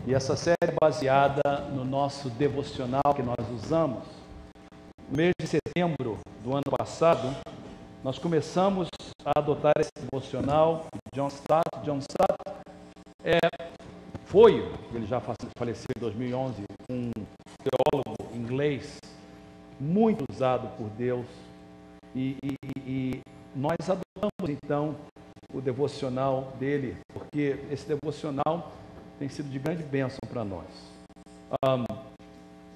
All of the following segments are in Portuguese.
E essa série é baseada no nosso devocional que nós usamos. No mês de setembro do ano passado, nós começamos a adotar esse devocional. John Stott ele já faleceu em 2011, um teólogo inglês muito usado por Deus. E nós adotamos então o devocional dele, porque esse devocional tem sido de grande bênção para nós.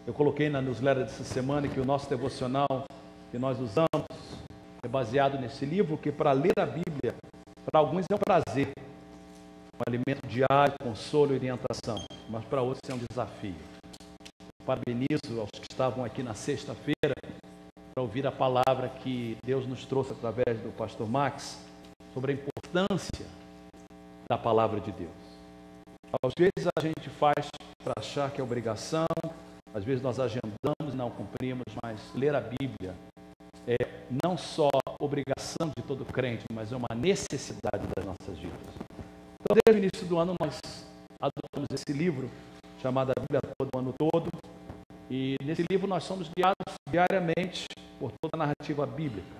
Eu coloquei na newsletter dessa semana que o nosso devocional que nós usamos é baseado nesse livro, que para ler a Bíblia, para alguns é um prazer, um alimento diário, consolo e orientação, mas para outros é um desafio. Parabenizo aos que estavam aqui na sexta-feira para ouvir a palavra que Deus nos trouxe através do pastor Max sobre a importância da palavra de Deus. Às vezes a gente faz para achar que é obrigação, às vezes nós agendamos e não cumprimos, mas ler a Bíblia é não só obrigação de todo crente, mas é uma necessidade das nossas vidas. Então, desde o início do ano, nós adotamos esse livro, chamado A Bíblia Toda, o Ano Todo, e nesse livro nós somos guiados diariamente por toda a narrativa bíblica.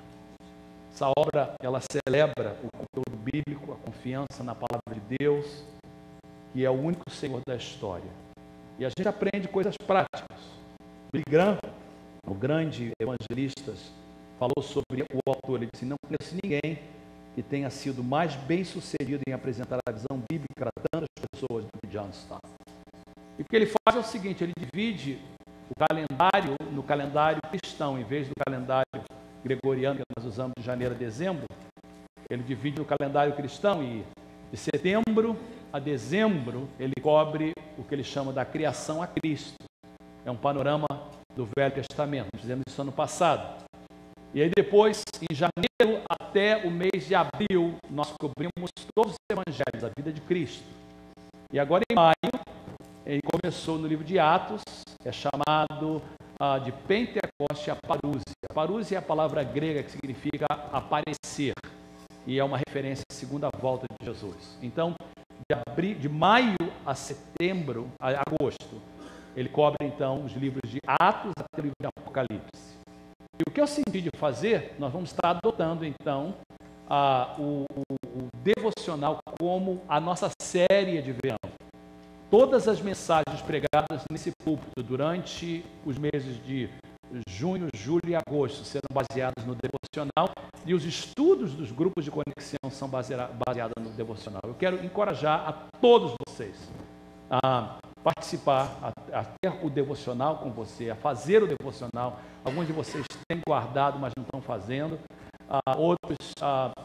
Essa obra, ela celebra o conteúdo bíblico, a confiança na palavra de Deus, que é o único Senhor da história. E a gente aprende coisas práticas. Billy Graham, o grande evangelista, falou sobre o autor. Ele disse: não conheço ninguém que tenha sido mais bem sucedido em apresentar a visão bíblica a tantas pessoas do que John Stott. E o que ele faz é o seguinte: ele divide o calendário no calendário cristão, em vez do calendário gregoriano que nós usamos de janeiro a dezembro. Ele divide o calendário cristão e de setembro a dezembro ele cobre o que ele chama da criação a Cristo. É um panorama do Velho Testamento. Nós fizemos isso ano passado. E aí depois, em janeiro até o mês de abril, nós cobrimos todos os evangelhos, a vida de Cristo. E agora em maio, ele começou no livro de Atos, é chamado de Pentecoste a Parúzia. Parúzia é a palavra grega que significa aparecer, e é uma referência à segunda volta de Jesus. Então, de maio a setembro, a agosto, ele cobre então os livros de Atos até o livro de Apocalipse. E o que eu senti de fazer, nós vamos estar adotando então o devocional como a nossa série de verão. Todas as mensagens pregadas nesse púlpito durante os meses de junho, julho e agosto serão baseadas no devocional, e os estudos dos grupos de conexão são baseados no devocional. Eu quero encorajar a todos vocês a participar, a ter o devocional com você, a fazer o devocional. Alguns de vocês têm guardado, mas não estão fazendo. Outros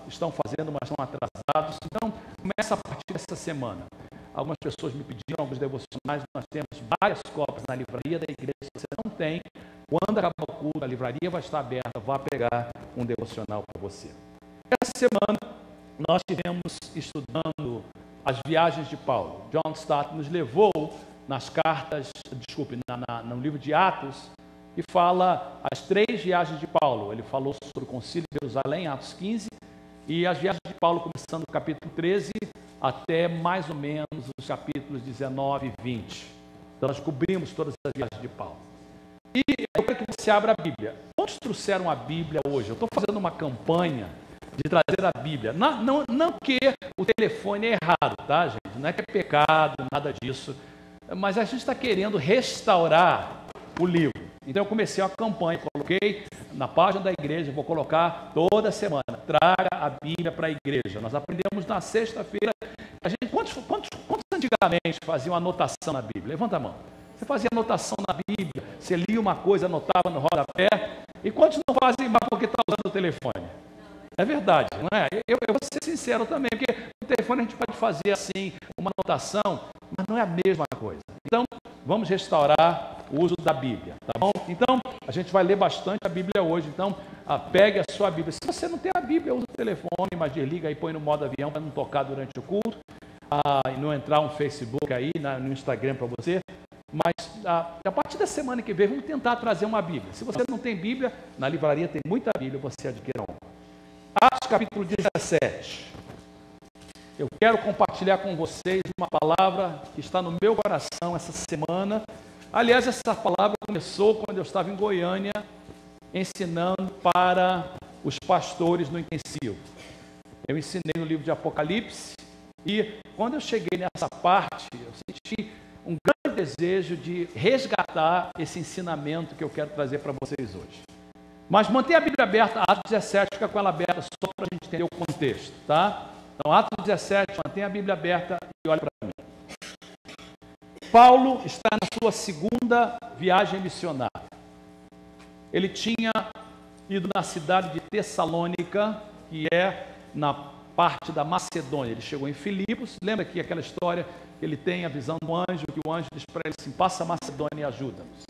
estão fazendo, mas estão atrasados. Então, começa a partir dessa semana. Algumas pessoas me pediram alguns devocionais. Nós temos várias cópias na livraria da igreja. Se você não tem, quando acabar o culto, a livraria vai estar aberta. Vá pegar um devocional para você. Essa semana, nós estivemos estudando as viagens de Paulo. John Stott nos levou no livro de Atos, que fala as 3 viagens de Paulo. Ele falou sobre o concílio de Jerusalém, Atos 15, e as viagens de Paulo começando no capítulo 13 até mais ou menos os capítulos 19 e 20. Então nós cobrimos todas as viagens de Paulo. E eu quero que você abra a Bíblia. Quantos trouxeram a Bíblia hoje? Eu estou fazendo uma campanha de trazer a Bíblia. Não que o telefone é errado, tá, gente? Não é que é pecado, nada disso. Mas a gente está querendo restaurar o livro. Então eu comecei uma campanha, coloquei na página da igreja, vou colocar toda semana: traga a Bíblia para a igreja. Nós aprendemos na sexta-feira. Quantos antigamente faziam anotação na Bíblia? Levanta a mão. Você fazia anotação na Bíblia, você lia uma coisa, anotava no rodapé. E quantos não fazem mais porque está usando o telefone? É verdade, não é? Eu vou ser sincero também, porque no telefone a gente pode fazer assim, uma anotação, mas não é a mesma coisa. Então, vamos restaurar o uso da Bíblia, tá bom? Então, a gente vai ler bastante a Bíblia hoje. Então, pegue a sua Bíblia. Se você não tem a Bíblia, usa o telefone, mas desliga e põe no modo avião para não tocar durante o culto, e não entrar um Facebook aí, no Instagram para você. Mas, a partir da semana que vem, vamos tentar trazer uma Bíblia. Se você não tem Bíblia, na livraria tem muita Bíblia, você adquira uma. Atos capítulo 17. eu quero compartilhar com vocês uma palavra que está no meu coração essa semana. Aliás, essa palavra começou quando eu estava em Goiânia, ensinando para os pastores no intensivo. Eu ensinei no livro de Apocalipse e quando eu cheguei nessa parte, eu senti um grande desejo de resgatar esse ensinamento que eu quero trazer para vocês hoje. Mas mantenha a Bíblia aberta, Atos 17, fica com ela aberta só para a gente entender o contexto, tá? Então, Atos 17, mantenha a Bíblia aberta e olhe para mim. Paulo está na sua segunda viagem missionária. Ele tinha ido na cidade de Tessalônica, que é na parte da Macedônia. Ele chegou em Filipos. Lembra que aquela história que ele tem a visão do anjo, que o anjo diz para ele assim: passa a Macedônia e ajuda-nos.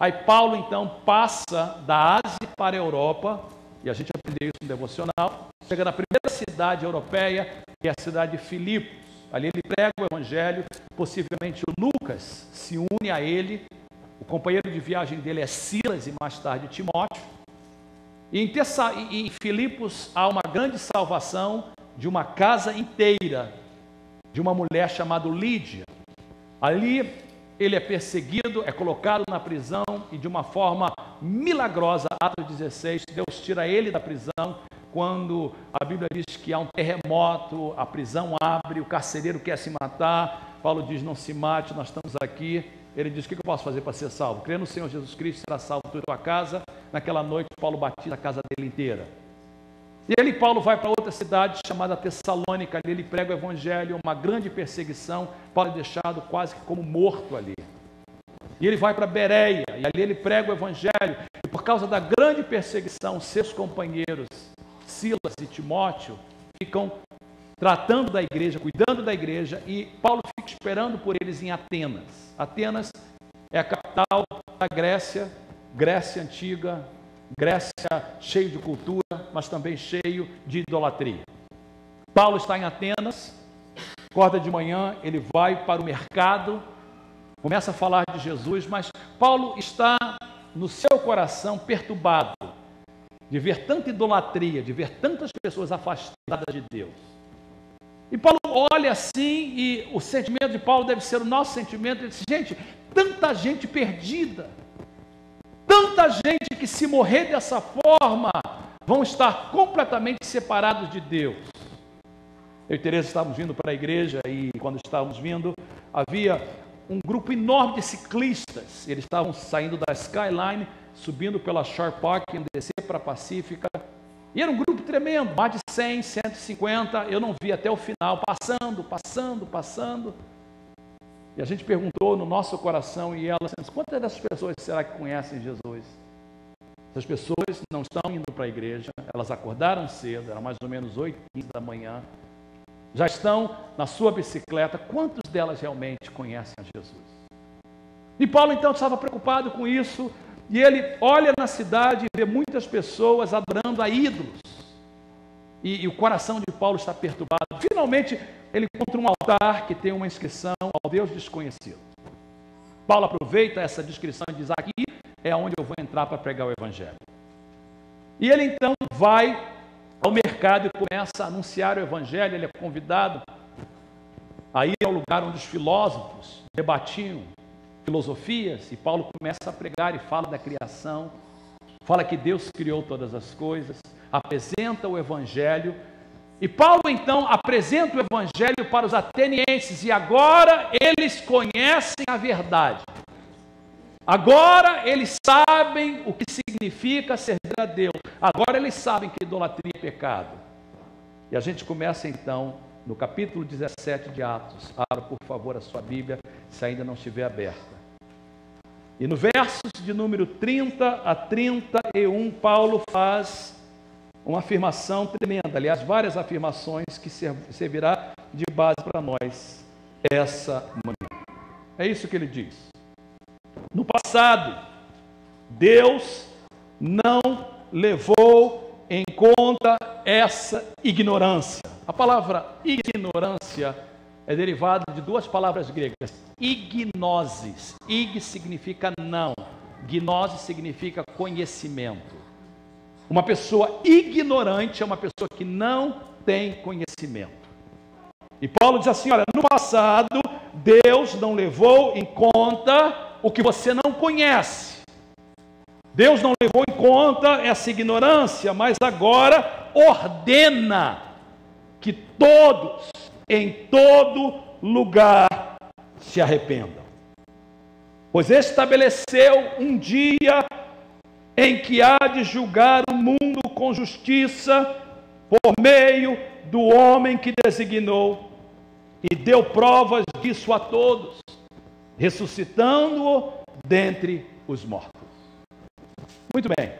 Aí Paulo então passa da Ásia para a Europa, e a gente aprendeu isso no devocional, chega na primeira cidade europeia, que é a cidade de Filipos. Ali ele prega o evangelho, possivelmente o Lucas se une a ele, o companheiro de viagem dele é Silas e mais tarde Timóteo. E em Filipos há uma grande salvação de uma casa inteira, de uma mulher chamada Lídia. Ali ele é perseguido, é colocado na prisão e de uma forma milagrosa, Atos 16, Deus tira ele da prisão. Quando a Bíblia diz que há um terremoto, a prisão abre, o carcereiro quer se matar, Paulo diz: não se mate, nós estamos aqui. Ele diz: o que eu posso fazer para ser salvo? Crê no Senhor Jesus Cristo, será salvo toda a tua casa. Naquela noite Paulo batiza a casa dele inteira. E Paulo vai para outra cidade chamada Tessalônica, ali ele prega o evangelho, uma grande perseguição, Paulo é deixado quase que como morto ali. E ele vai para Bereia, e ali ele prega o evangelho, e por causa da grande perseguição, seus companheiros, Silas e Timóteo, ficam tratando da igreja, cuidando da igreja, e Paulo fica esperando por eles em Atenas. Atenas é a capital da Grécia, Grécia antiga, Grécia cheio de cultura, mas também cheio de idolatria. Paulo está em Atenas, acorda de manhã, ele vai para o mercado, começa a falar de Jesus, mas Paulo está no seu coração perturbado de ver tanta idolatria, de ver tantas pessoas afastadas de Deus. E Paulo olha assim, e o sentimento de Paulo deve ser o nosso sentimento. Ele diz: gente, tanta gente perdida, tanta gente que, se morrer dessa forma, vão estar completamente separados de Deus. Eu e Tereza estávamos vindo para a igreja, e quando estávamos vindo, havia um grupo enorme de ciclistas. Eles estavam saindo da Skyline, subindo pela Shore Park, indo descer para a Pacífica. E era um grupo tremendo, mais de 100, 150, eu não vi até o final, passando. E a gente perguntou no nosso coração, e elas: quantas dessas pessoas será que conhecem Jesus? Essas pessoas não estão indo para a igreja, elas acordaram cedo, era mais ou menos 8h15 da manhã, já estão na sua bicicleta. Quantos delas realmente conhecem a Jesus? E Paulo então estava preocupado com isso, e ele olha na cidade e vê muitas pessoas adorando a ídolos, e o coração de Paulo está perturbado. Finalmente ele encontra um altar que tem uma inscrição ao Deus desconhecido. Paulo aproveita essa descrição e diz: aqui é onde eu vou entrar para pregar o evangelho. E ele então vai ao mercado e começa a anunciar o evangelho. Ele é convidado a ir ao lugar onde os filósofos debatiam filosofias, e Paulo começa a pregar e fala da criação, fala que Deus criou todas as coisas, apresenta o evangelho. E Paulo então apresenta o evangelho para os atenienses, e agora eles conhecem a verdade. Agora eles sabem o que significa servir a Deus. Agora eles sabem que idolatria é pecado. E a gente começa então no capítulo 17 de Atos. Abra, por favor, a sua Bíblia, se ainda não estiver aberta. E no versos de número 30 a 31, Paulo faz uma afirmação tremenda, aliás, várias afirmações que servirá de base para nós essa manhã. É isso que ele diz. No passado, Deus não levou em conta essa ignorância. A palavra ignorância é derivada de duas palavras gregas: ignosis. Ig significa não, gnose significa conhecimento. Uma pessoa ignorante é uma pessoa que não tem conhecimento. E Paulo diz assim, olha, no passado, Deus não levou em conta o que você não conhece. Deus não levou em conta essa ignorância, mas agora ordena que todos, em todo lugar, se arrependam. Pois estabeleceu um dia em que há de julgar o mundo com justiça por meio do homem que designou, e deu provas disso a todos, ressuscitando-o dentre os mortos. Muito bem.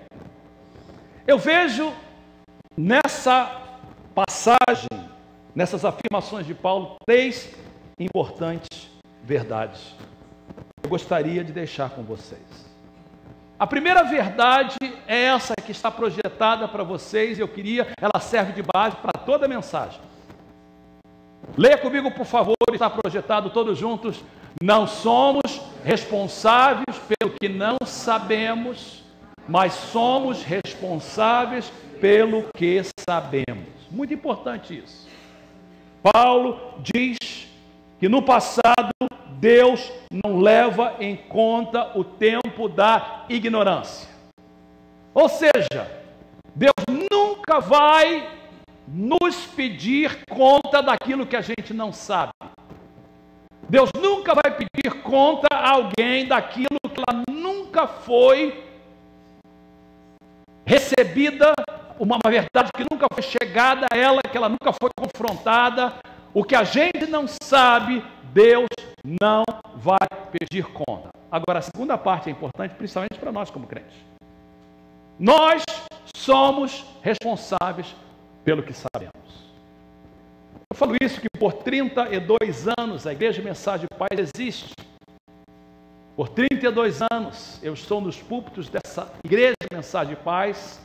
Eu vejo nessa passagem, nessas afirmações de Paulo, 3 importantes verdades. Eu gostaria de deixar com vocês. A primeira verdade é essa que está projetada para vocês, ela serve de base para toda a mensagem. Leia comigo, por favor, está projetado todos juntos. Não somos responsáveis pelo que não sabemos, mas somos responsáveis pelo que sabemos. Muito importante isso. Paulo diz que no passado Deus não leva em conta o tempo da ignorância. Ou seja, Deus nunca vai nos pedir conta daquilo que a gente não sabe. Deus nunca vai pedir conta a alguém daquilo que ela nunca foi recebida, uma verdade que nunca foi chegada a ela, que ela nunca foi confrontada. O que a gente não sabe, Deus não vai pedir conta. Agora, a segunda parte é importante, principalmente para nós como crentes. Nós somos responsáveis pelo que sabemos. Eu falo isso que por 32 anos a Igreja Mensagem de Paz existe. Por 32 anos eu estou nos púlpitos dessa Igreja Mensagem de Paz,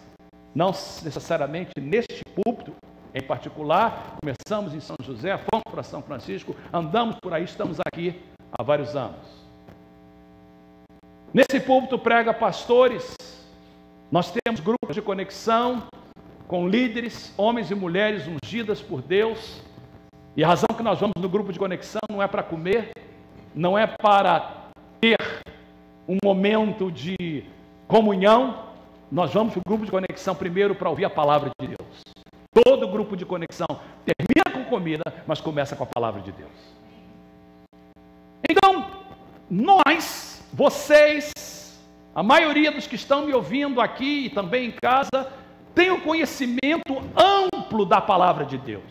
não necessariamente neste púlpito em particular. Começamos em São José, fomos para São Francisco, andamos por aí, estamos aqui há vários anos. Nesse púlpito prega pastores, nós temos grupos de conexão com líderes, homens e mulheres ungidas por Deus. E a razão que nós vamos no grupo de conexão não é para comer, não é para ter um momento de comunhão. Nós vamos para o grupo de conexão primeiro para ouvir a palavra de Deus. Todo grupo de conexão termina com comida, mas começa com a palavra de Deus. Então, nós, vocês, a maioria dos que estão me ouvindo aqui e também em casa, tem um conhecimento amplo da palavra de Deus.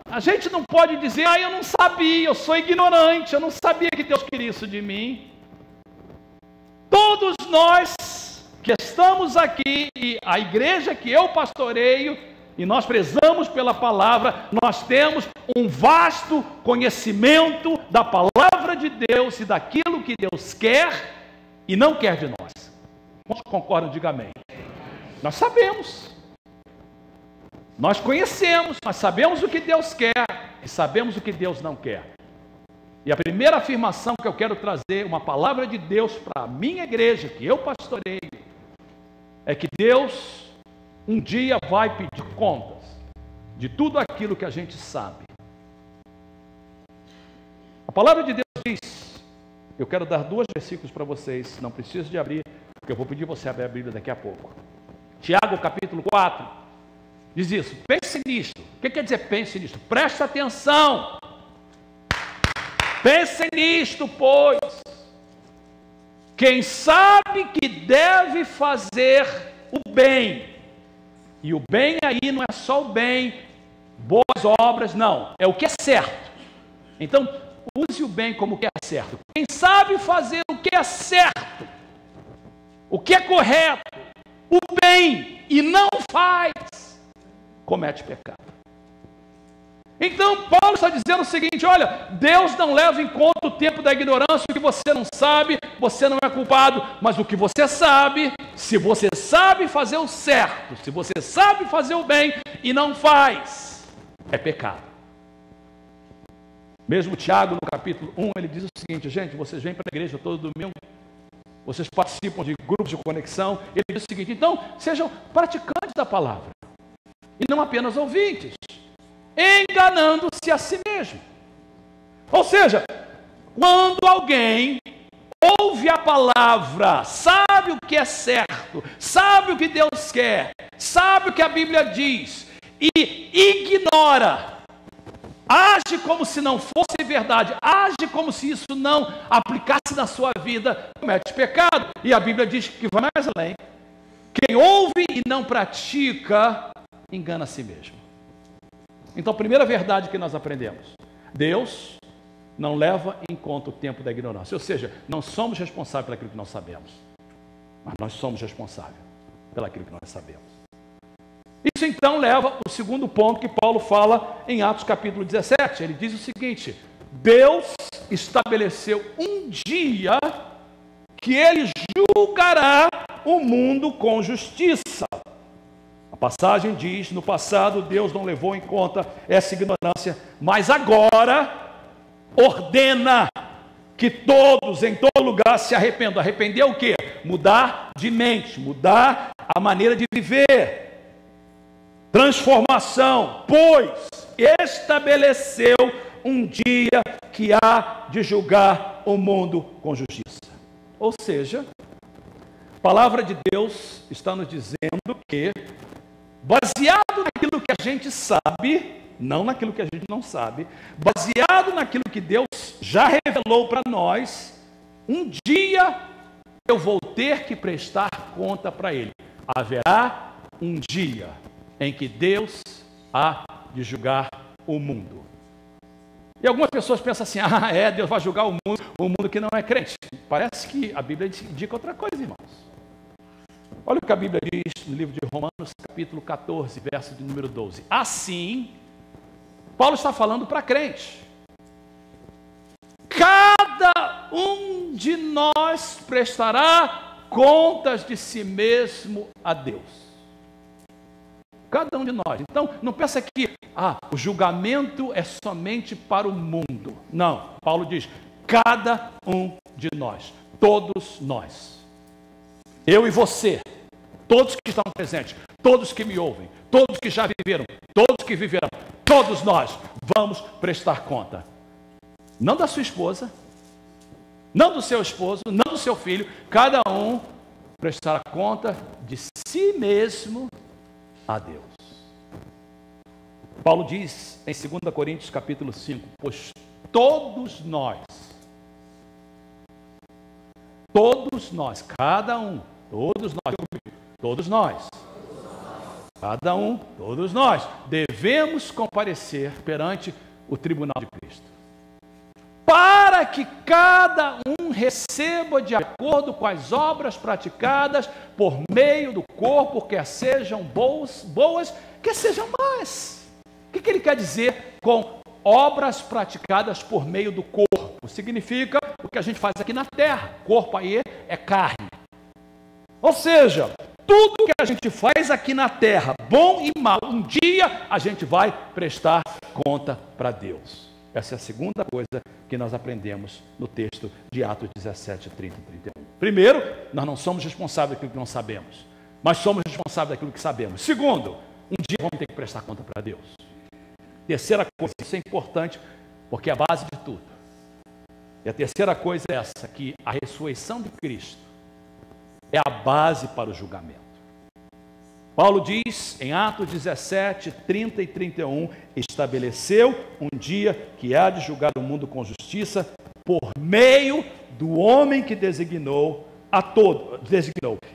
A gente não pode dizer, eu não sabia, eu sou ignorante, eu não sabia que Deus queria isso de mim. Todos nós que estamos aqui, e a igreja que eu pastoreio, e nós prezamos pela palavra, nós temos um vasto conhecimento da palavra de Deus e daquilo que Deus quer e não quer de nós. Quantos concordam? Diga amém. Nós sabemos, nós conhecemos, nós sabemos o que Deus quer e sabemos o que Deus não quer. E a primeira afirmação que eu quero trazer, uma palavra de Deus para a minha igreja, que eu pastoreio, é que Deus um dia vai pedir contas de tudo aquilo que a gente sabe. A palavra de Deus diz, eu quero dar 2 versículos para vocês, não preciso de abrir, porque eu vou pedir você abrir a Bíblia daqui a pouco. Tiago capítulo 4, diz isso, pense nisto. O que quer dizer pense nisto? Presta atenção. Pense nisto, pois quem sabe que deve fazer o bem, e o bem aí não é só o bem, boas obras, não, é o que é certo. Então, use o bem como o que é certo. Quem sabe fazer o que é certo, o que é correto, o bem, e não faz, comete pecado. Então Paulo está dizendo o seguinte, olha, Deus não leva em conta o tempo da ignorância, o que você não sabe, você não é culpado, mas o que você sabe, se você sabe fazer o certo, se você sabe fazer o bem e não faz, é pecado. Mesmo Tiago no capítulo 1, ele diz o seguinte, gente, vocês vêm para a igreja todo domingo, vocês participam de grupos de conexão, ele diz o seguinte, então sejam praticantes da palavra, e não apenas ouvintes. enganando-se a si mesmo. Ou seja, quando alguém ouve a palavra, sabe o que é certo, sabe o que Deus quer, sabe o que a Bíblia diz, e ignora, age como se não fosse verdade, age como se isso não aplicasse na sua vida, comete pecado. E a Bíblia diz que vai mais além. Quem ouve e não pratica, engana a si mesmo. Então, a primeira verdade que nós aprendemos: Deus não leva em conta o tempo da ignorância. Ou seja, não somos responsáveis por aquilo que nós sabemos, mas nós somos responsáveis pelo aquilo que nós sabemos. Isso então leva ao segundo ponto que Paulo fala em Atos capítulo 17. Ele diz o seguinte: Deus estabeleceu um dia que ele julgará o mundo com justiça. A passagem diz: no passado Deus não levou em conta essa ignorância, mas agora ordena que todos, em todo lugar, se arrependam. Arrepender o quê? Mudar de mente, mudar a maneira de viver. Transformação, pois estabeleceu um dia que há de julgar o mundo com justiça. Ou seja, a palavra de Deus está nos dizendo que, baseado naquilo que a gente sabe, não naquilo que a gente não sabe, baseado naquilo que Deus já revelou para nós, um dia eu vou ter que prestar conta para Ele. Haverá um dia em que Deus há de julgar o mundo. E algumas pessoas pensam assim: Deus vai julgar o mundo que não é crente. Parece que a Bíblia indica outra coisa, irmãos. Olha o que a Bíblia diz no livro de Romanos, capítulo 14, verso de número 12. Assim, Paulo está falando para crente. Cada um de nós prestará contas de si mesmo a Deus. Cada um de nós. Então, não pensa que o julgamento é somente para o mundo. Não, Paulo diz: cada um de nós, todos nós. Eu e você, todos que estão presentes, todos que me ouvem, todos que já viveram, todos que viverão, todos nós vamos prestar conta. Não da sua esposa, não do seu esposo, não do seu filho. Cada um prestará conta de si mesmo a Deus. Paulo diz em 2 Coríntios capítulo 5, pois todos nós, cada um, todos nós, cada um, todos nós, devemos comparecer perante o tribunal de Cristo, para que cada um receba de acordo com as obras praticadas por meio do corpo, quer sejam boas, quer sejam más. O que ele quer dizer com obras praticadas por meio do corpo? Significa o que a gente faz aqui na terra. Corpo aí é carne. Ou seja, tudo que a gente faz aqui na terra, bom e mal, um dia a gente vai prestar conta para Deus. Essa é a segunda coisa que nós aprendemos no texto de Atos 17, 30 e 31. Primeiro, nós não somos responsáveis daquilo que não sabemos, mas somos responsáveis daquilo que sabemos. Segundo, um dia vamos ter que prestar conta para Deus. Terceira coisa, isso é importante, porque é a base de tudo. E a terceira coisa é essa, que a ressurreição de Cristo é a base para o julgamento. Paulo diz em Atos 17, 30 e 31, estabeleceu um dia que há de julgar o mundo com justiça por meio do homem que designou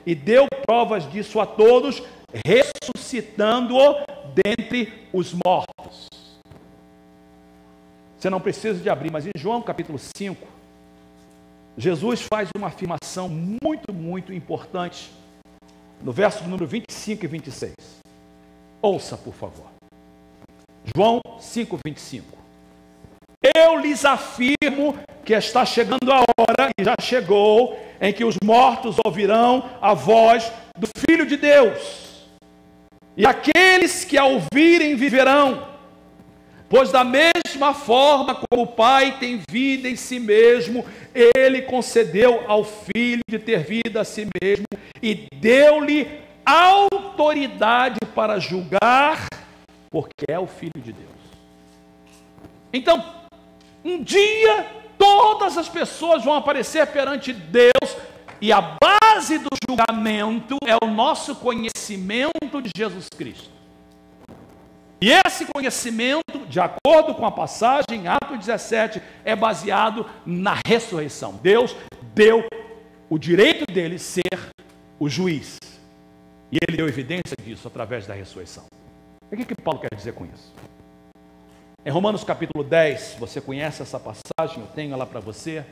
e deu provas disso a todos, ressuscitando-o dentre os mortos. Você não precisa de abrir, mas em João capítulo 5, Jesus faz uma afirmação muito, muito importante, no verso número 25 e 26. Ouça, por favor. João 5, 25. Eu lhes afirmo que está chegando a hora, e já chegou, em que os mortos ouvirão a voz do Filho de Deus. E aqueles que a ouvirem viverão. Pois da mesma forma como o Pai tem vida em si mesmo, Ele concedeu ao Filho de ter vida a si mesmo e deu-lhe autoridade para julgar, porque é o Filho de Deus. Então, um dia, todas as pessoas vão aparecer perante Deus, e a base do julgamento é o nosso conhecimento de Jesus Cristo. E esse conhecimento, de acordo com a passagem, Atos 17, é baseado na ressurreição. Deus deu o direito dele ser o juiz. E ele deu evidência disso através da ressurreição. O que Paulo quer dizer com isso? Em Romanos capítulo 10, você conhece essa passagem, eu tenho ela para você.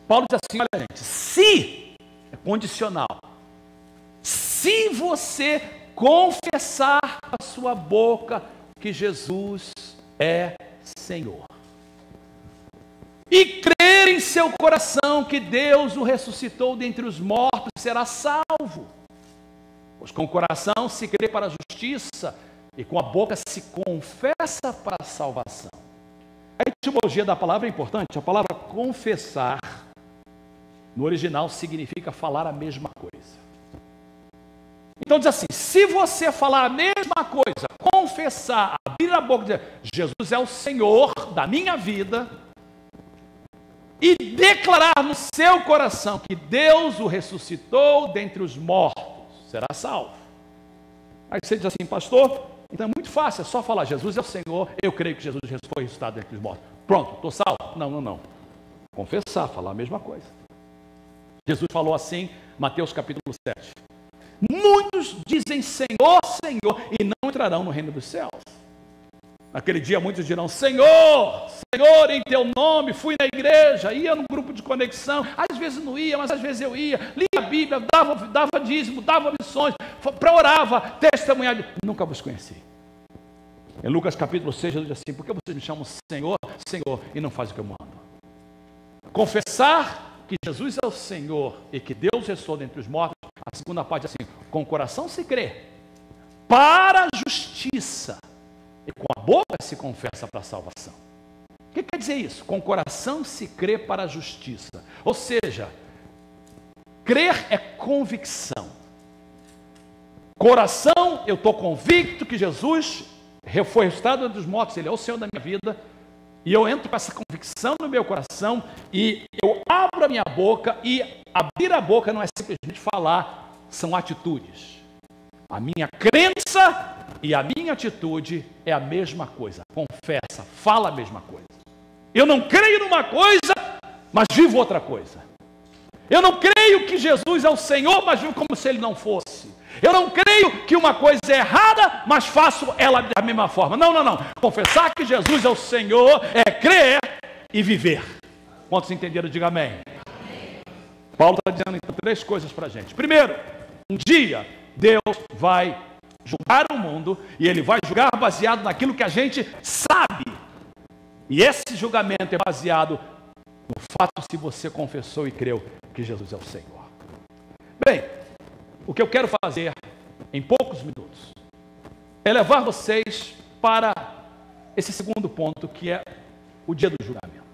Paulo diz assim, olha gente, se, é condicional, se você confessar a sua boca que Jesus é Senhor, e crer em seu coração que Deus o ressuscitou dentre os mortos, será salvo. Pois com o coração se crê para a justiça, e com a boca se confessa para a salvação. A etimologia da palavra é importante. A palavra confessar, no original, significa falar a mesma coisa. Então diz assim, se você falar a mesma coisa, confessar, abrir a boca e dizer, Jesus é o Senhor da minha vida, e declarar no seu coração que Deus o ressuscitou dentre os mortos, será salvo. Aí você diz assim, pastor, então é muito fácil, é só falar, Jesus é o Senhor, eu creio que Jesus foi ressuscitado dentre os mortos. Pronto, estou salvo? Não. Confessar, falar a mesma coisa. Jesus falou assim, Mateus capítulo 7. Muitos dizem Senhor, Senhor, e não entrarão no reino dos céus. Naquele dia muitos dirão, Senhor, Senhor, em teu nome, fui na igreja, ia no grupo de conexão, às vezes não ia, mas às vezes eu ia, lia a Bíblia, dava dízimo, dava missões, orava, testemunhava, nunca vos conheci. Em Lucas capítulo 6, Jesus diz assim, por que vocês me chamam Senhor, Senhor, e não fazem o que eu mando? Confessar que Jesus é o Senhor e que Deus ressuscitou dentre os mortos, a segunda parte é assim, com o coração se crê, para a justiça, e com a boca se confessa para a salvação. O que quer dizer isso? Com o coração se crê para a justiça. Ou seja, crer é convicção. Coração, eu estou convicto que Jesus foi ressuscitado dos mortos, Ele é o Senhor da minha vida, e eu entro com essa convicção no meu coração, e eu abro a minha boca, e abrir a boca não é simplesmente falar, são atitudes. A minha crença e a minha atitude é a mesma coisa. Confessa, fala a mesma coisa. Eu não creio numa coisa, mas vivo outra coisa. Eu não creio que Jesus é o Senhor, mas vivo como se Ele não fosse. Eu não creio que uma coisa é errada, mas faço ela da mesma forma. Não. Confessar que Jesus é o Senhor é crer e viver. Quantos entenderam? Diga amém. Paulo está dizendo então 3 coisas para a gente. Primeiro, um dia Deus vai julgar o mundo, e Ele vai julgar baseado naquilo que a gente sabe. E esse julgamento é baseado no fato se você confessou e creu que Jesus é o Senhor. Bem, o que eu quero fazer em poucos minutos é levar vocês para esse segundo ponto, que é o dia do julgamento.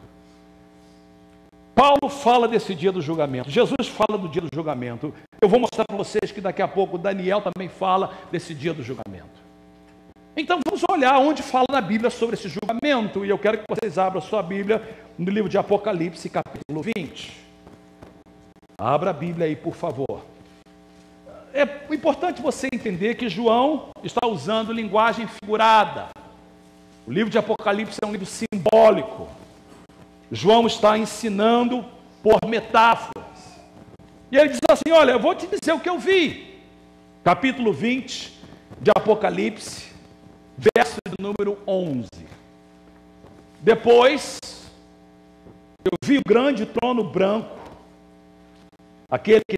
Paulo fala desse dia do julgamento, Jesus fala do dia do julgamento. Eu vou mostrar para vocês que daqui a pouco Daniel também fala desse dia do julgamento. Então vamos olhar onde fala na Bíblia sobre esse julgamento, e eu quero que vocês abram a sua Bíblia no livro de Apocalipse, capítulo 20. Abra a Bíblia aí, por favor. É importante você entender que João está usando linguagem figurada. O livro de Apocalipse é um livro simbólico. João está ensinando por metáforas. E ele diz assim, olha, eu vou te dizer o que eu vi. Capítulo 20 de Apocalipse, verso de número 11. Depois, eu vi o grande trono branco, aquele que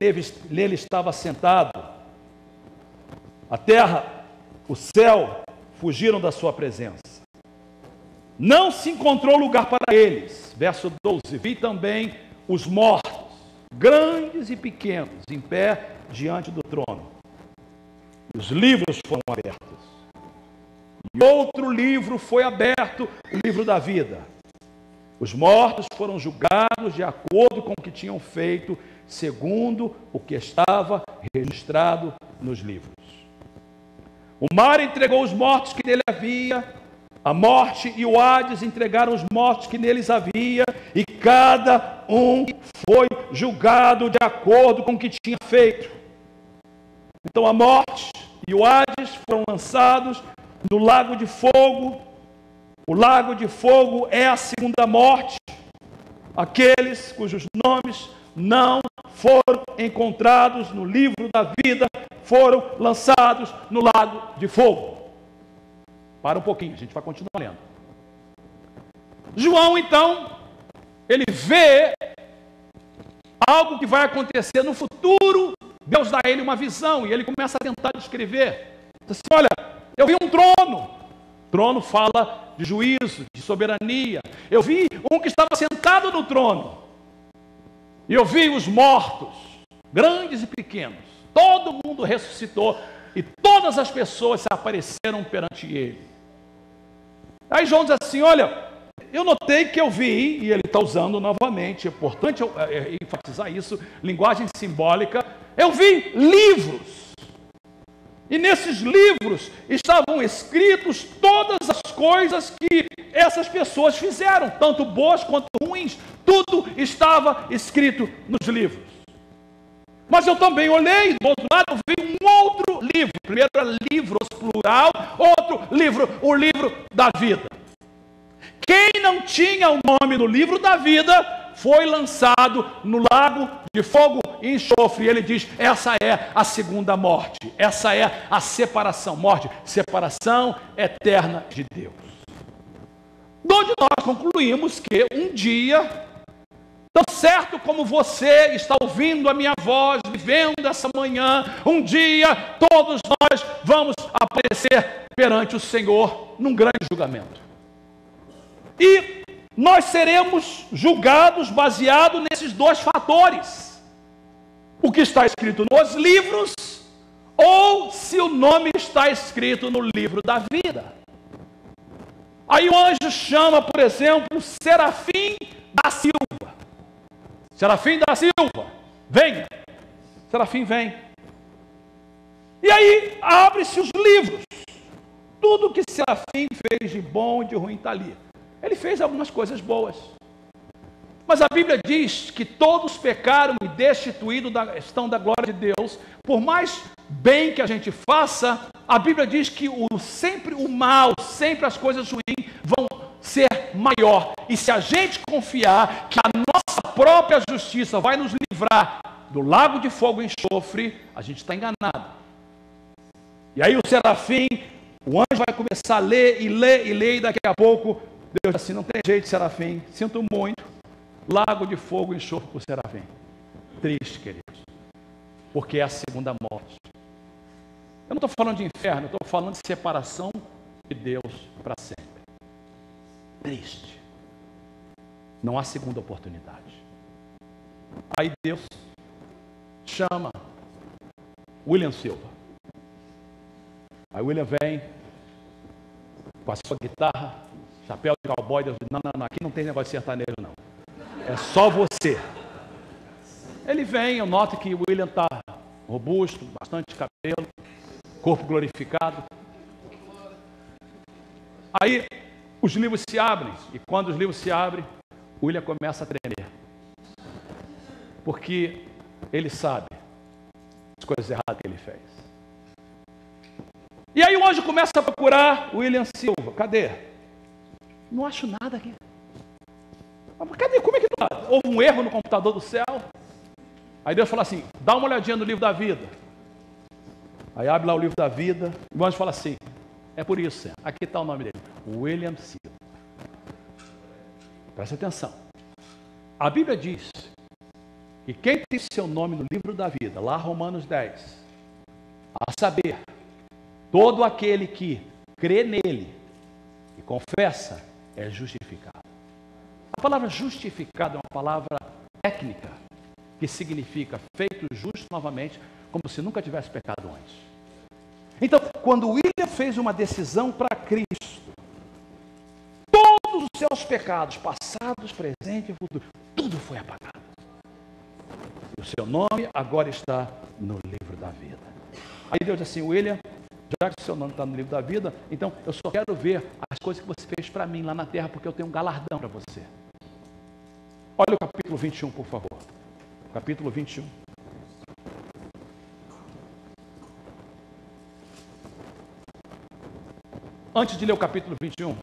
nele estava sentado. A terra, o céu, fugiram da sua presença. Não se encontrou lugar para eles. Verso 12. Vi também os mortos, grandes e pequenos, em pé diante do trono. Os livros foram abertos. E outro livro foi aberto, o livro da vida. Os mortos foram julgados de acordo com o que tinham feito, segundo o que estava registrado nos livros. O mar entregou os mortos que nele havia A morte e o Hades entregaram os mortos que neles havia, e cada um foi julgado de acordo com o que tinha feito. Então a morte e o Hades foram lançados no lago de fogo. O lago de fogo é a segunda morte. Aqueles cujos nomes não foram encontrados no livro da vida foram lançados no lago de fogo. Para um pouquinho, a gente vai continuar lendo. João, então, ele vê algo que vai acontecer no futuro. Deus dá a ele uma visão e ele começa a tentar descrever. Diz assim, olha, eu vi um trono. Trono fala de juízo, de soberania. Eu vi um que estava sentado no trono. E eu vi os mortos, grandes e pequenos. Todo mundo ressuscitou e todas as pessoas se apareceram perante ele. Aí João diz assim, olha, eu notei que eu vi, e ele está usando novamente, é importante enfatizar isso, linguagem simbólica, eu vi livros. E nesses livros estavam escritos todas as coisas que essas pessoas fizeram, tanto boas quanto ruins, tudo estava escrito nos livros. Mas eu também olhei, do outro lado, eu vi um outro livro. Primeiro era livros, plural, outro livro, o livro da vida. Quem não tinha o nome no livro da vida, foi lançado no lago de fogo e enxofre. E ele diz, essa é a segunda morte. Essa é a separação. Morte, separação eterna de Deus. Onde nós concluímos que um dia, tão certo como você está ouvindo a minha voz, vivendo essa manhã, um dia todos nós vamos aparecer perante o Senhor num grande julgamento. E nós seremos julgados baseado nesses dois fatores. O que está escrito nos livros, ou se o nome está escrito no livro da vida. Aí o anjo chama, por exemplo, Serafim da Silva. Serafim da Silva, venha. Serafim vem. E aí abre-se os livros. Tudo que Serafim fez de bom e de ruim está ali. Ele fez algumas coisas boas. Mas a Bíblia diz que todos pecaram e destituídos estão da glória de Deus. Por mais bem que a gente faça, a Bíblia diz que sempre o mal, sempre as coisas ruins vão ser maior. E se a gente confiar que a nossa própria justiça vai nos livrar do lago de fogo e enxofre, a gente está enganado. E aí o serafim, o anjo vai começar a ler e ler e ler, e daqui a pouco Deus diz assim, não tem jeito, serafim, sinto muito, lago de fogo e enxofre para o serafim. Triste, queridos, porque é a segunda morte. Eu não estou falando de inferno, eu estou falando de separação de Deus para sempre. Triste. Não há segunda oportunidade. Aí Deus chama William Silva. Aí William vem com a sua guitarra, chapéu de cowboy. Deus diz, não, aqui não tem negócio de sertanejo não. É só você. Ele vem, eu noto que o William está robusto, bastante cabelo, corpo glorificado. Aí os livros se abrem, e quando os livros se abrem, o William começa a tremer. Porque ele sabe as coisas erradas que ele fez. E aí o anjo começa a procurar o William Silva. Cadê? Não acho nada aqui. Mas cadê? Como é que não? Houve um erro no computador do céu? Aí Deus fala assim, dá uma olhadinha no livro da vida. Aí abre lá o livro da vida, e o anjo fala assim, é por isso, Senhor. Aqui está o nome dele, William Silva. Presta atenção. A Bíblia diz que quem tem seu nome no livro da vida, lá Romanos 10, a saber, todo aquele que crê nele e confessa é justificado. A palavra justificado é uma palavra técnica que significa feito justo novamente, como se nunca tivesse pecado antes. Então, quando William fez uma decisão para Cristo, todos os seus pecados, passados, presentes e futuros, tudo foi apagado. E o seu nome agora está no livro da vida. Aí Deus diz assim, William, já que o seu nome está no livro da vida, então eu só quero ver as coisas que você fez para mim lá na terra, porque eu tenho um galardão para você. Olha o capítulo 21, por favor. Capítulo 21. Antes de ler o capítulo 21,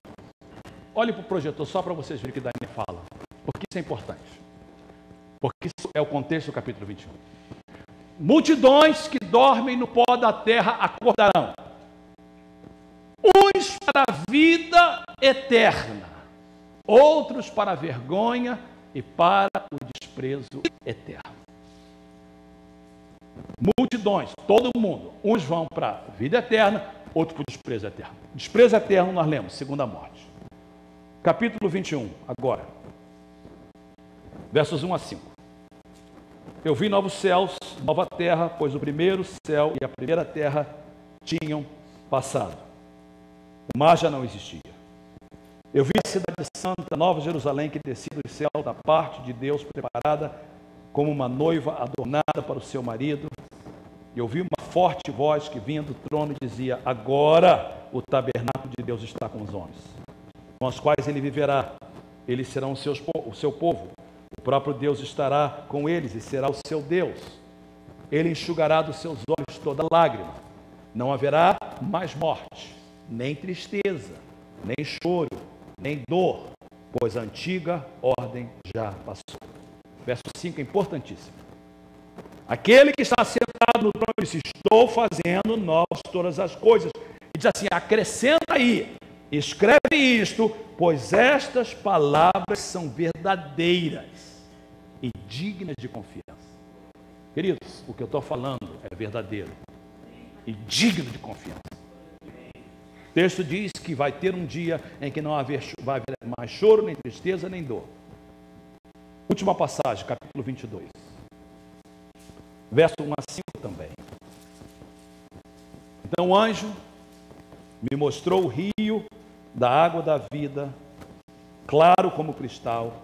olhe para o projetor só para vocês verem o que Daniel fala. Porque isso é importante. Porque isso é o contexto do capítulo 21. Multidões que dormem no pó da terra acordarão. Uns para a vida eterna, outros para a vergonha e para o desprezo eterno. Multidões, todo mundo. Uns vão para a vida eterna, outros para o desprezo eterno. Desprezo eterno nós lemos, segunda morte. Capítulo 21, agora. Versos 1 a 5. Eu vi novos céus, nova terra, pois o primeiro céu e a primeira terra tinham passado. O mar já não existia. Eu vi a cidade santa, Nova Jerusalém, que descia do céu da parte de Deus, preparada como uma noiva adornada para o seu marido. E ouvi uma forte voz que vinha do trono e dizia: agora o tabernáculo de Deus está com os homens, com os quais ele viverá. Eles serão o seu povo. O próprio Deus estará com eles e será o seu Deus. Ele enxugará dos seus olhos toda lágrima. Não haverá mais morte, nem tristeza, nem choro, nem dor, pois a antiga ordem já passou. Verso 5 é importantíssimo. Aquele que está sentado no trono disse: estou fazendo novas todas as coisas. E diz assim: acrescenta aí, escreve isto, pois estas palavras são verdadeiras e dignas de confiança. Queridos, o que eu estou falando é verdadeiro e digno de confiança. O texto diz que vai ter um dia em que não vai haver mais choro, nem tristeza, nem dor. Última passagem, capítulo 22. Verso 1 a 5 também. Então o anjo me mostrou o rio da água da vida, claro como cristal,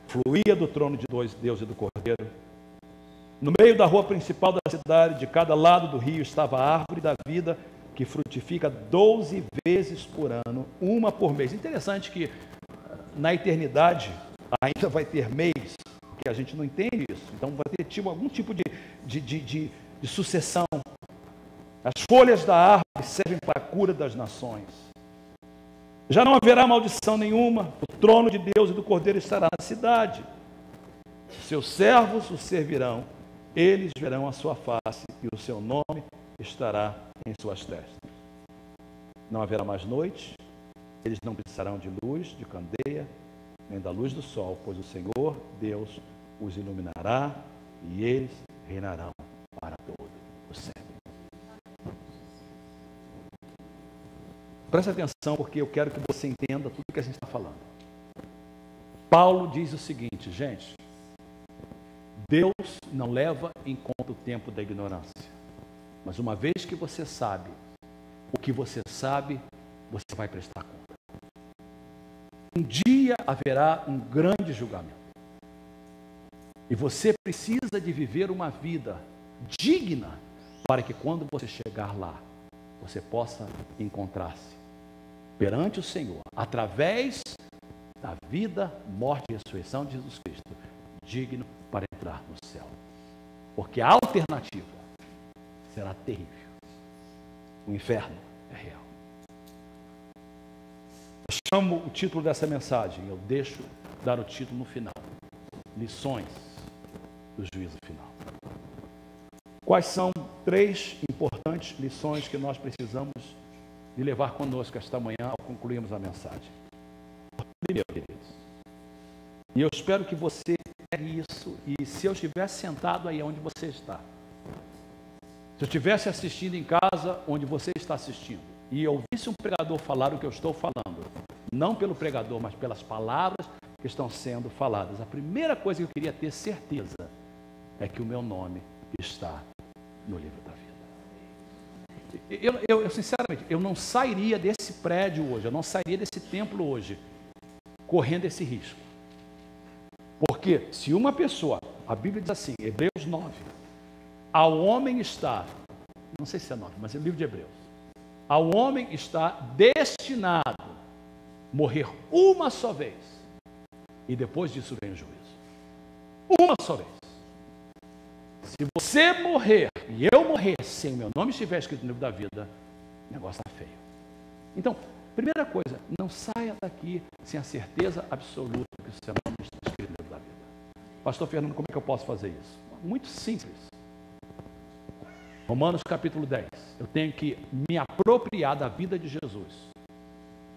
fluía do trono de Deus e do Cordeiro. No meio da rua principal da cidade, de cada lado do rio, estava a árvore da vida, que frutifica 12 vezes por ano, uma por mês. Interessante que na eternidade ainda vai ter mês, que a gente não entende isso. Então vai ter algum tipo de sucessão. As folhas da árvore servem para a cura das nações. Já não haverá maldição nenhuma. O trono de Deus e do Cordeiro estará na cidade. Seus servos o servirão. Eles verão a sua face e o seu nome estará em suas testas. Não haverá mais noite. Eles não precisarão de luz, de candeia, nem da luz do sol, pois o Senhor Deus os iluminará e eles reinarão para todo o sempre. Preste atenção, porque eu quero que você entenda tudo que a gente está falando. Paulo diz o seguinte, gente: Deus não leva em conta o tempo da ignorância, mas uma vez que você sabe o que você sabe, você vai prestar conta. Um dia haverá um grande julgamento. E você precisa de viver uma vida digna para que quando você chegar lá, você possa encontrar-se perante o Senhor, através da vida, morte e ressurreição de Jesus Cristo, digno para entrar no céu. Porque a alternativa será terrível. O inferno é real. Eu chamo o título dessa mensagem, eu deixo dar o título no final: lições do juízo final. Quais são 3 importantes lições que nós precisamos de levar conosco esta manhã ao concluirmos a mensagem? Primeiro, queridos, e eu espero que você pegue isso, e se eu estivesse sentado aí onde você está, se eu estivesse assistindo em casa onde você está assistindo, e eu ouvisse um pregador falar o que eu estou falando, não pelo pregador, mas pelas palavras que estão sendo faladas, a primeira coisa que eu queria ter certeza é que o meu nome está no livro da vida. Eu sinceramente, eu não sairia desse prédio hoje, eu não sairia desse templo hoje correndo esse risco. Porque se uma pessoa, a Bíblia diz assim, Hebreus 9, ao homem está, não sei se é 9, mas é o livro de Hebreus, ao homem está destinado morrer uma só vez, e depois disso vem o juízo. Uma só vez. Se você morrer e eu morrer sem o meu nome estiver escrito no livro da vida, o negócio está feio. Então, primeira coisa, não saia daqui sem a certeza absoluta que o seu nome está escrito no livro da vida. Pastor Fernando, como é que eu posso fazer isso? Muito simples. Romanos capítulo 10. Eu tenho que me apropriar da vida de Jesus.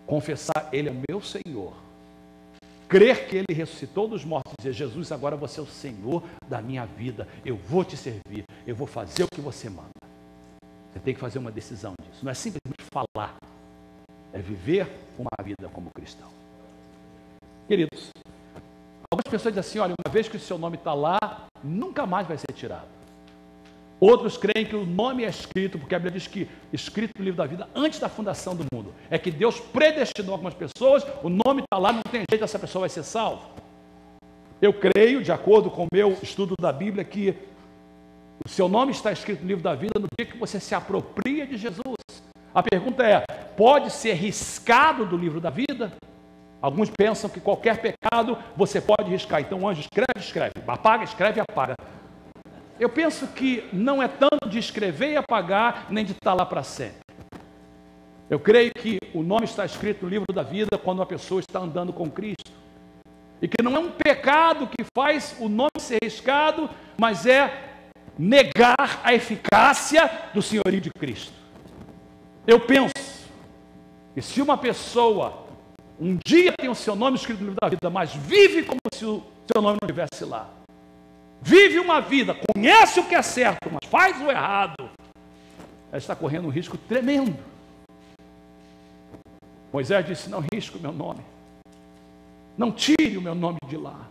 Confessar Ele é meu Senhor. Crer que Ele ressuscitou dos mortos e dizer, Jesus, agora você é o Senhor da minha vida. Eu vou te servir. Eu vou fazer o que você manda. Você tem que fazer uma decisão disso. Não é simplesmente falar. É viver uma vida como cristão. Queridos, algumas pessoas dizem assim, olha, uma vez que o seu nome está lá, nunca mais vai ser tirado. Outros creem que o nome é escrito, porque a Bíblia diz que escrito no livro da vida antes da fundação do mundo. É que Deus predestinou algumas pessoas, o nome está lá, não tem jeito, essa pessoa vai ser salva. Eu creio, de acordo com o meu estudo da Bíblia, que o seu nome está escrito no livro da vida no dia que você se apropria de Jesus. A pergunta é, pode ser riscado do livro da vida? Alguns pensam que qualquer pecado você pode riscar. Então o anjo escreve, apaga, escreve e apaga. Eu penso que não é tanto de escrever e apagar, nem de estar lá para sempre. Eu creio que o nome está escrito no livro da vida quando uma pessoa está andando com Cristo. E que não é um pecado que faz o nome ser riscado, mas é negar a eficácia do senhorio de Cristo. Eu penso que se uma pessoa um dia tem o seu nome escrito no livro da vida, mas vive como se o seu nome não estivesse lá, vive uma vida, conhece o que é certo, mas faz o errado, ela está correndo um risco tremendo. Moisés disse, não risque o meu nome, não tire o meu nome de lá.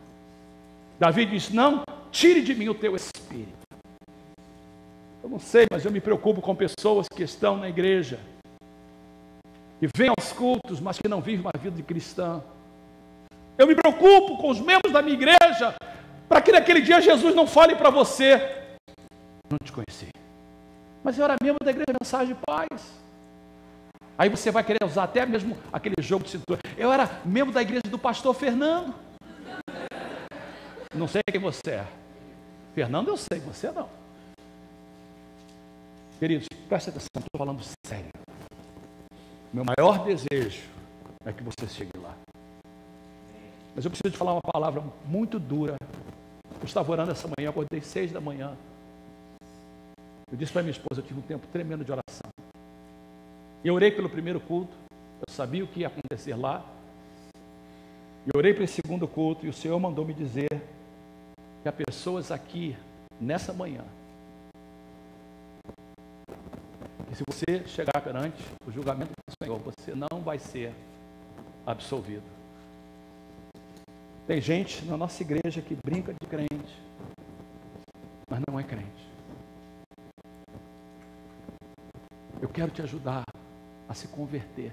Davi disse, não tire de mim o teu espírito. Eu não sei, mas eu me preocupo com pessoas que estão na igreja, que vêm aos cultos, mas que não vivem uma vida de cristã. Eu me preocupo com os membros da minha igreja, para que naquele dia Jesus não fale para você, não te conheci, mas eu era membro da igreja Mensagem de Paz. Aí você vai querer usar até mesmo aquele jogo de cintura. Eu era membro da igreja do pastor Fernando. Não sei quem você é. Fernando eu sei, você não. Queridos, presta atenção, estou falando sério. Meu maior desejo é que você chegue lá. Mas eu preciso te falar uma palavra muito dura. Eu estava orando essa manhã, acordei 6 da manhã. Eu disse para minha esposa, eu tive um tempo tremendo de oração. Eu orei pelo primeiro culto, eu sabia o que ia acontecer lá. Eu orei para esse segundo culto e o Senhor mandou me dizer que há pessoas aqui, nessa manhã, que se você chegar perante o julgamento do Senhor, você não vai ser absolvido. Tem gente na nossa igreja que brinca de crente, mas não é crente. Eu quero te ajudar a se converter.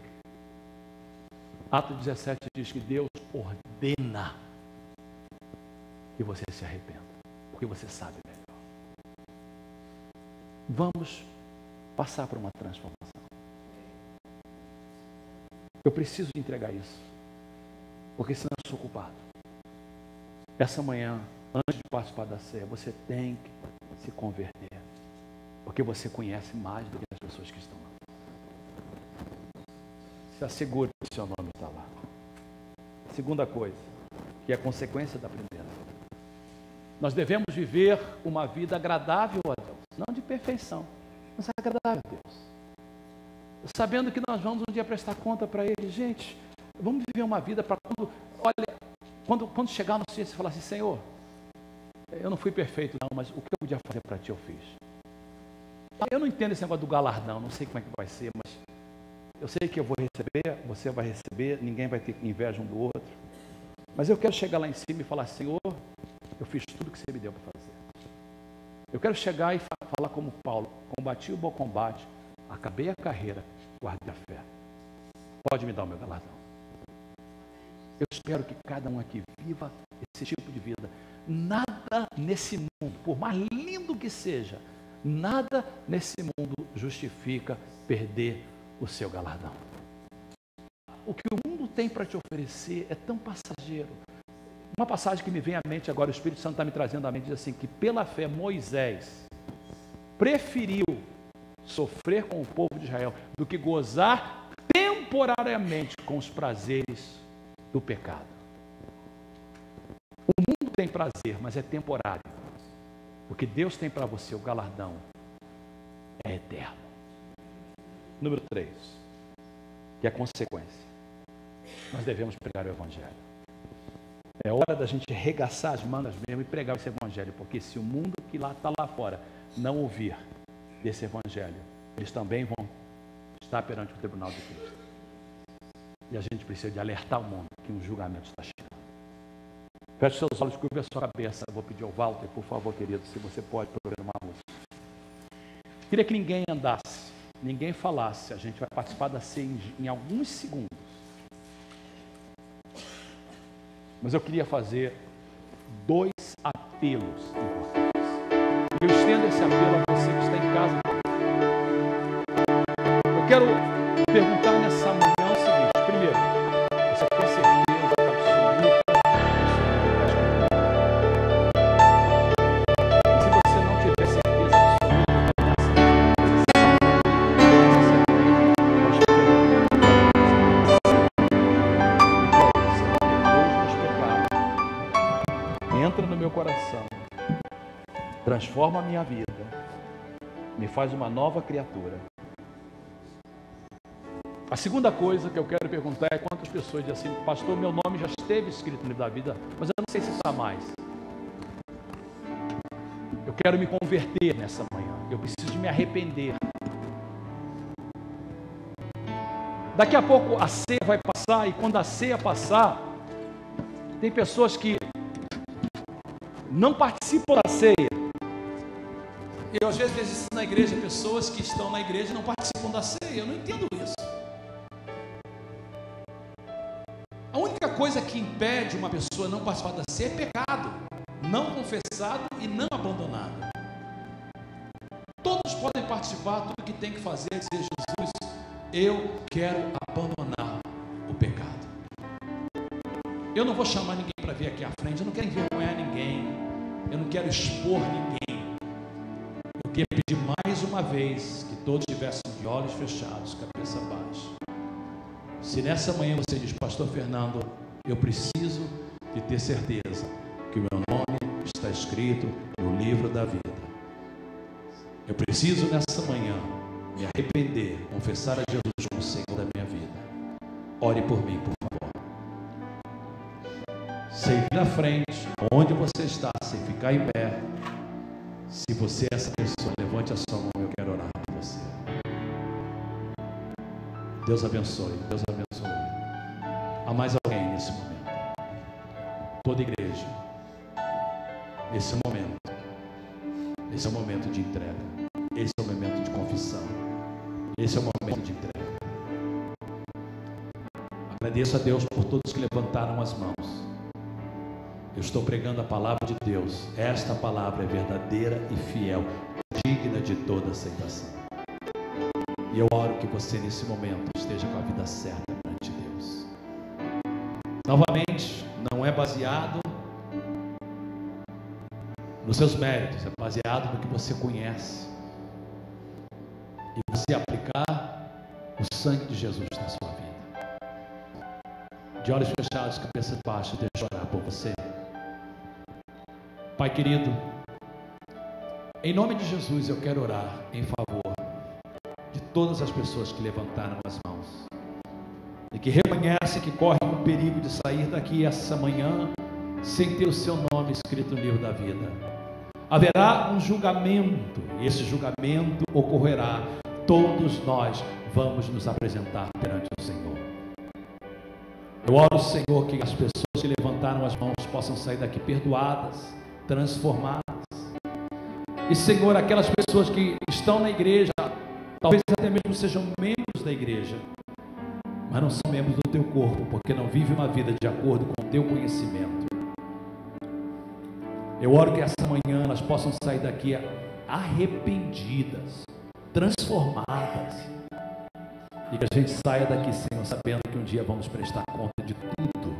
Atos 17 diz que Deus ordena que você se arrependa, porque você sabe melhor. Vamos passar por uma transformação. Eu preciso de entregar isso, porque senão eu sou culpado. Essa manhã, antes de participar da ceia, você tem que se converter, porque você conhece mais do que as pessoas que estão lá. Se assegure que o seu nome está lá. Segunda coisa, que é a consequência da primeira. Nós devemos viver uma vida agradável a Deus, não de perfeição, mas agradável a Deus. Sabendo que nós vamos um dia prestar conta para Ele. Gente, vamos viver uma vida para quando chegar no dia, você falar assim, Senhor, eu não fui perfeito não, mas o que eu podia fazer para Ti eu fiz. Eu não entendo esse negócio do galardão, não sei como é que vai ser, mas eu sei que eu vou receber, você vai receber, ninguém vai ter inveja um do outro. Mas eu quero chegar lá em cima e falar, Senhor, eu fiz tudo o que você me deu para fazer. Eu quero chegar e falar como Paulo, combati o bom combate, acabei a carreira, guardei a fé. Pode me dar o meu galardão. Eu espero que cada um aqui viva esse tipo de vida. Nada nesse mundo, por mais lindo que seja, nada nesse mundo justifica perder o seu galardão. O que o mundo tem para te oferecer é tão passageiro. Uma passagem que me vem à mente agora, o Espírito Santo está me trazendo à mente, diz assim, que pela fé Moisés preferiu sofrer com o povo de Israel do que gozar temporariamente com os prazeres do pecado. O mundo tem prazer, mas é temporário. O que Deus tem para você, o galardão, é eterno. Número 3, que é a consequência. Nós devemos pregar o Evangelho. É hora da gente arregaçar as mangas mesmo e pregar esse Evangelho, porque se o mundo que está lá fora não ouvir desse Evangelho, eles também vão estar perante o tribunal de Cristo. E a gente precisa de alertar o mundo que um julgamento está chegando. Feche seus olhos, curva a sua cabeça. Eu vou pedir ao Walter, por favor, querido, se você pode programar uma música. Queria que ninguém andasse, ninguém falasse. A gente vai participar da ceia em alguns segundos. Mas eu queria fazer 2 apelos importantes. Eu estendo esse apelo a você que está em casa. Eu quero perguntar nessa manhã o seguinte. Primeiro, você tem certeza absoluta que se você não tiver certeza absoluta, entra no meu coração, transforma a minha vida, me faz uma nova criatura. A segunda coisa que eu quero perguntar é quantas pessoas dizem assim, pastor, meu nome já esteve escrito no livro da vida, mas eu não sei se está mais. Eu quero me converter nessa manhã, eu preciso me arrepender. Daqui a pouco a ceia vai passar, e quando a ceia passar, tem pessoas que não participam da ceia. Eu às vezes vejo na igreja pessoas que estão na igreja e não participam da ceia. Eu não entendo isso. A única coisa que impede uma pessoa não participar da ceia é pecado, não confessado e não abandonado. Todos podem participar, tudo que tem que fazer é dizer, Jesus, eu quero abandonar o pecado. Eu não vou chamar ninguém para vir aqui à frente, eu não quero envergonhar ninguém, eu não quero expor ninguém. Eu queria pedir mais uma vez que todos estivessem de olhos fechados, cabeça baixa. Se nessa manhã você diz, pastor Fernando, eu preciso de ter certeza que o meu nome está escrito no livro da vida. Eu preciso nessa manhã me arrepender, confessar a Jesus como Senhor da minha vida. Ore por mim, por favor. Sem vir na frente, onde você está, sem ficar em pé. Se você é essa pessoa, levante a sua mão, eu quero orar por você. Deus abençoe, Deus abençoe. Há mais alguém nesse momento? Toda igreja, esse é o momento de entrega, esse é o momento de confissão, esse é o momento de entrega. Agradeço a Deus por todos que levantaram as mãos. Eu estou pregando a palavra de Deus. Esta palavra é verdadeira e fiel, digna de toda aceitação. E eu oro que você nesse momento esteja com a vida certa perante Deus. Novamente, não é baseado nos seus méritos, é baseado no que você conhece. E você aplicar o sangue de Jesus na sua vida. De olhos fechados, cabeça baixa, deixa eu orar por você. Pai querido, em nome de Jesus eu quero orar em favor de todas as pessoas que levantaram as mãos e que reconhecem que correm o perigo de sair daqui essa manhã sem ter o seu nome escrito no livro da vida. Haverá um julgamento e esse julgamento ocorrerá. Todos nós vamos nos apresentar perante o Senhor. Eu oro, Senhor, que as pessoas que levantaram as mãos possam sair daqui perdoadas, transformadas. E, Senhor, aquelas pessoas que estão na igreja, talvez até mesmo sejam membros da igreja, mas não são membros do teu corpo, porque não vivem uma vida de acordo com o teu conhecimento. Eu oro que essa manhã elas possam sair daqui arrependidas, transformadas, E que a gente saia daqui, Senhor, sabendo que um dia vamos prestar conta de tudo,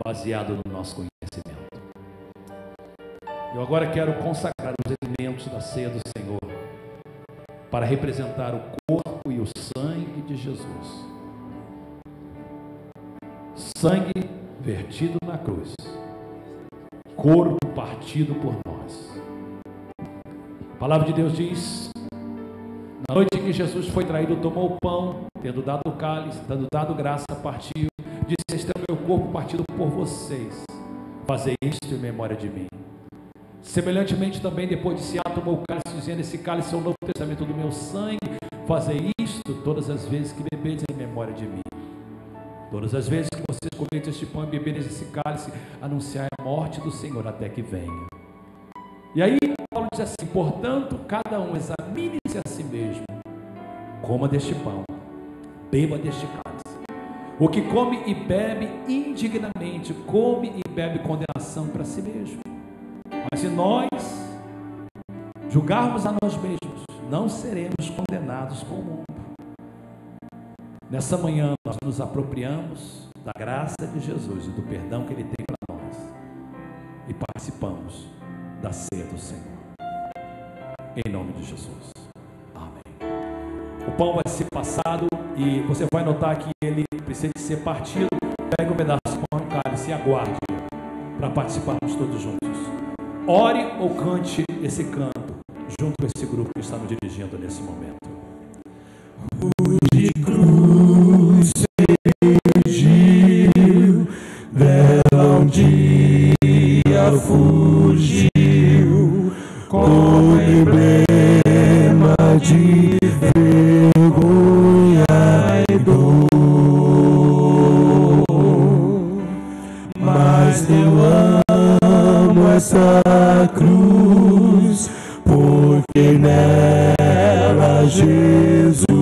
baseado no nosso conhecimento. Eu agora quero consagrar os elementos da ceia do Senhor para representar o corpo e o sangue de Jesus. Sangue vertido na cruz, corpo partido por nós. A palavra de Deus diz: na noite em que Jesus foi traído, tomou o pão, tendo dado o cálice, tendo dado graça, partiu, disse: este é o meu corpo partido por vocês, fazei isto em memória de mim. Semelhantemente também, depois de cear, tomou o cálice, dizendo: esse cálice é o novo testamento do meu sangue, fazei isto todas as vezes que bebedes em memória de mim. Todas as vezes que vocês comerem este pão e beberem esse cálice, anunciai a morte do Senhor até que venha. E aí Paulo diz assim: portanto, cada um examine-se a si mesmo, coma deste pão, beba deste cálice. O que come e bebe indignamente, come e bebe condenação para si mesmo. Mas se nós julgarmos a nós mesmos, não seremos condenados com o mundo. Nessa manhã nós nos apropriamos da graça de Jesus e do perdão que Ele tem para nós e participamos da ceia do Senhor, em nome de Jesus. Amém. O pão vai ser passado e você vai notar que ele precisa ser partido. Pegue um pedaço de pão e um cálice e aguarde para participarmos todos juntos. Ore ou cante esse canto junto com esse grupo que está nos dirigindo nesse momento. De cruz surgiu, dela um dia fugiu, como emblema de vergonha e dor. Mas eu amo essa cruz, porque nela Jesus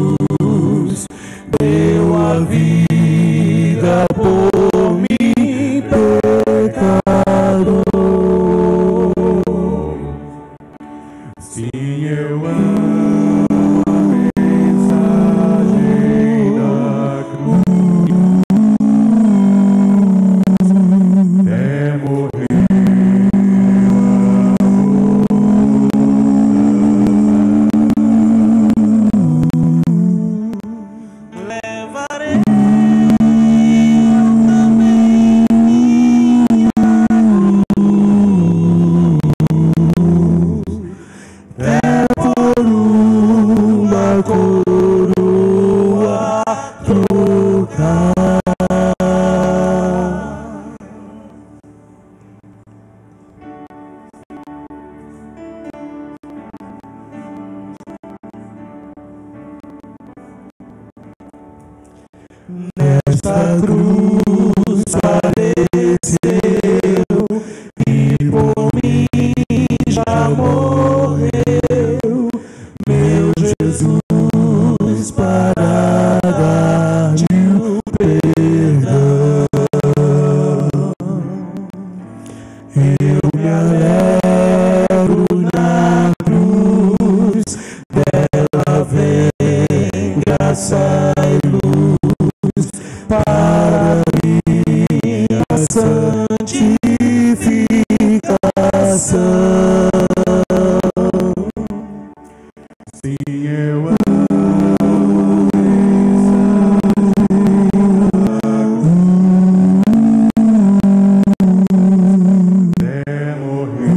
deu a vida por mim, pecador. Sim, eu amo a mensagem da cruz, é morrer. Nesta cruz faleceu e por mim já morreu, meu Jesus, para dar-te o perdão. Eu me alegro na cruz, dela vem graça e luz para minha santificação. Sim, eu amo até morrer.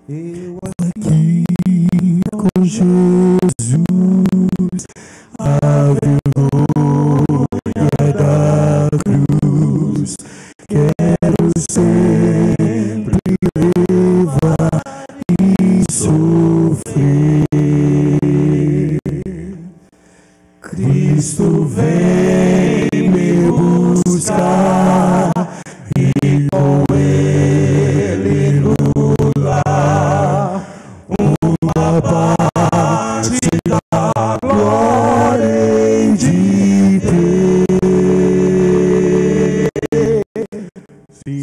Eu aqui com Jesus, a vergonha da cruz, quero sempre levar e sofrer.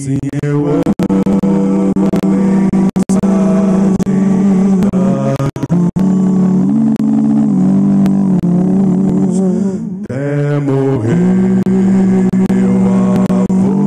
Sim, eu amo a mensagem da cruz, até morrer eu a vou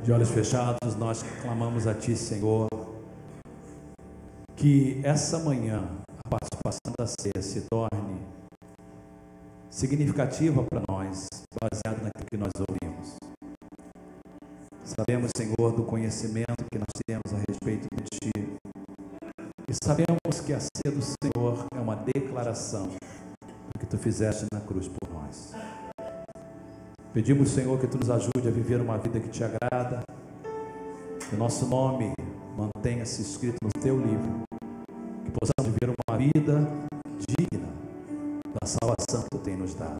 De olhos fechados, nós clamamos a Ti, Senhor, que essa manhã a participação da ceia se torne significativa para nós, baseado naquilo que nós ouvimos. Sabemos, Senhor, do conhecimento que nós temos a respeito de Ti, e sabemos que a ceia do Senhor é uma declaração do que Tu fizeste na cruz por nós. Pedimos, Senhor, que Tu nos ajude a viver uma vida que Te agrada, que o nosso nome mantenha-se escrito no Teu livro, que possamos viver uma vida digna da salvação que Tu tem nos dado.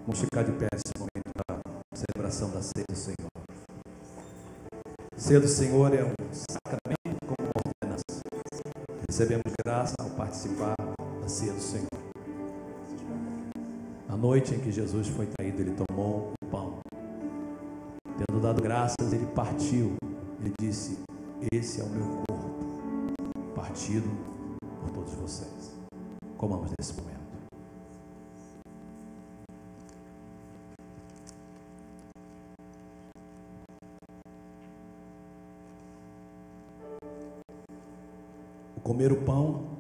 Vamos ficar de pé nesse momento da celebração da ceia do Senhor. A ceia do Senhor é um sacramento como ordenança. Recebemos graça ao participar da ceia do Senhor. Na noite em que Jesus foi traído, Ele tomou o pão. Tendo dado graças, Ele partiu. Ele disse: esse é o meu corpo, partido por todos vocês. Comamos nesse momento. O comer o pão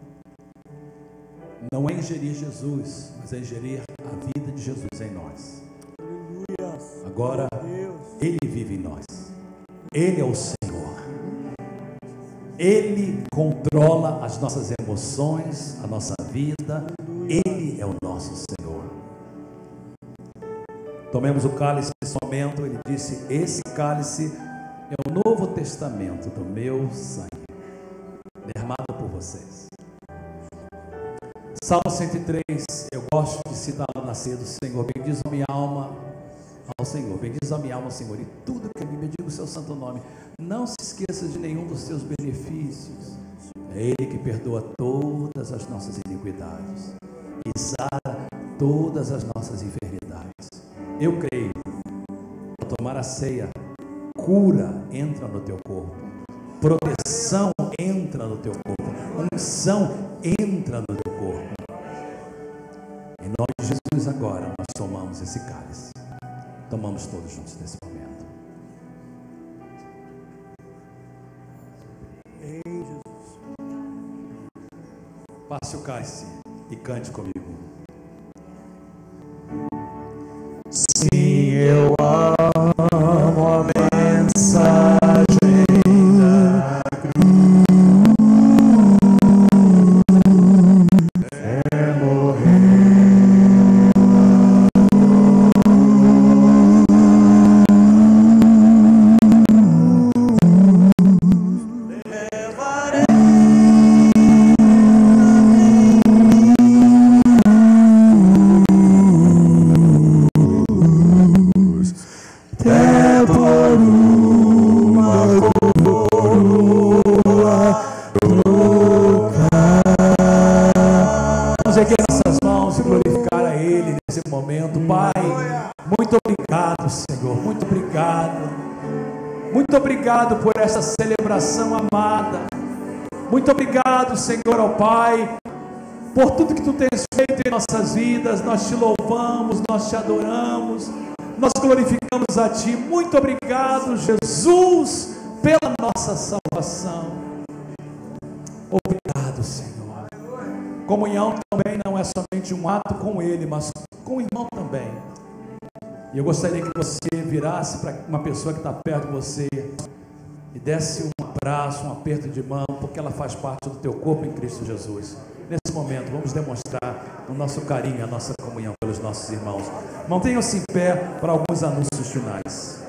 não é ingerir Jesus, mas é ingerir a vida de Jesus em nós. Agora, Ele vive em nós. Ele é o Senhor. Ele controla as nossas emoções, a nossa vida. Ele é o nosso Senhor. Tomemos o cálice nesse momento. Ele disse: esse cálice é o novo testamento do meu sangue, derramado por vocês. Salmo 103, eu gosto de citá-lo na ceia do Senhor. Bendiz a minha alma ao Senhor, bendiz a minha alma ao Senhor, e tudo que me bendiga o seu santo nome. Não se esqueça de nenhum dos seus benefícios. É Ele que perdoa todas as nossas iniquidades e sara todas as nossas enfermidades. Eu creio, ao tomar a ceia, cura entra no teu corpo, proteção entra no teu corpo, unção entra no teu corpo. Em nome de Jesus, agora nós tomamos esse cálice. Tomamos todos juntos nesse momento. Ei, Jesus. Passe o cálice e cante comigo. Sim, eu amo a mensagem da cruz, é morrer. Obrigado por essa celebração amada. Muito obrigado, Senhor, ao Pai, por tudo que Tu tens feito em nossas vidas. Nós Te louvamos, nós Te adoramos, nós glorificamos a Ti. Muito obrigado, Jesus, pela nossa salvação. Obrigado, Senhor. Comunhão também não é somente um ato com Ele, mas com o irmão também. E eu gostaria que você virasse para uma pessoa que está perto de você e desse um abraço, um aperto de mão, porque ela faz parte do teu corpo em Cristo Jesus. Nesse momento, vamos demonstrar o nosso carinho, a nossa comunhão pelos nossos irmãos. Mantenham-se em pé para alguns anúncios finais.